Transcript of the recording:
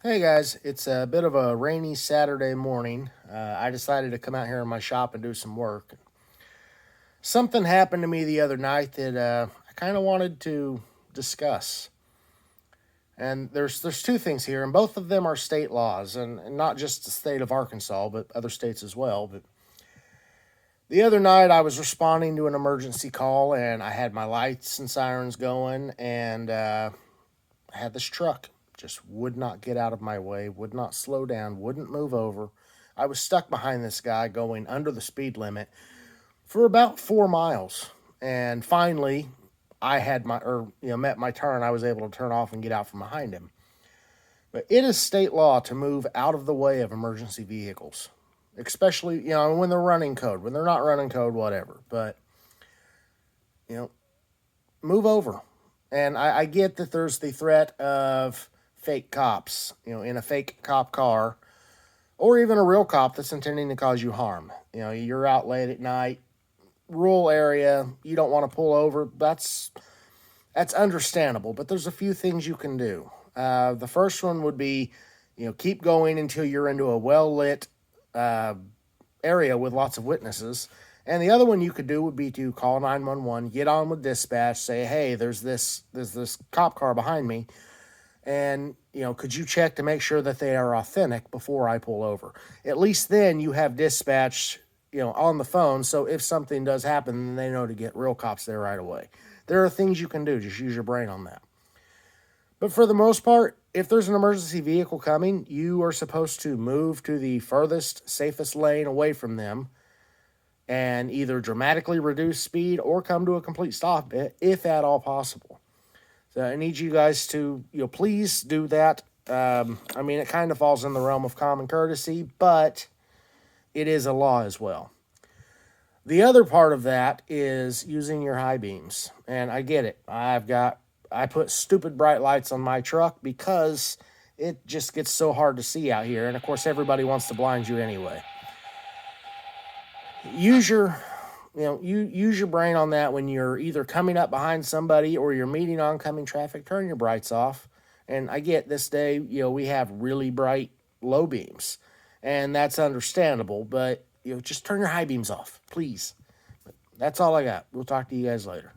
Hey guys, it's a bit of a rainy Saturday morning. I decided to come out here in my shop and do some work. Something happened to me the other night that I kind of wanted to discuss. And there's two things here, and both of them are state laws, and not just the state of Arkansas, but other states as well. But the other night, I was responding to an emergency call, and I had my lights and sirens going, and I had this truck just would not get out of my way, would not slow down, wouldn't move over. I was stuck behind this guy going under the speed limit for about 4 miles. And finally, I had met my turn. I was able to turn off and get out from behind him. But it is state law to move out of the way of emergency vehicles, especially, when they're running code. When they're not running code, whatever. But, you know, move over. And I get that there's the threat of fake cops, in a fake cop car, or even a real cop that's intending to cause you harm. You're out late at night, rural area, you don't want to pull over. That's understandable, but there's a few things you can do. The first one would be, keep going until you're into a well lit area with lots of witnesses. And the other one you could do would be to call 911, get on with dispatch, say, hey, there's this cop car behind me, and could you check to make sure that they are authentic before I pull over? At least then you have dispatch on the phone, so if something does happen, then they know to get real cops there right away. There are things you can do. Just use your brain on that. But for the most part, if there's an emergency vehicle coming, you are supposed to move to the furthest, safest lane away from them and either dramatically reduce speed or come to a complete stop if at all possible. So I need you guys to, please do that. It kind of falls in the realm of common courtesy, but it is a law as well. The other part of that is using your high beams. And I get it. I put stupid bright lights on my truck because it just gets so hard to see out here. And of course, everybody wants to blind you anyway. Use your use your brain on that when you're either coming up behind somebody or you're meeting oncoming traffic. Turn your brights off. And I get this day, we have really bright low beams, and that's understandable, but just turn your high beams off, please. But that's all I got. We'll talk to you guys later.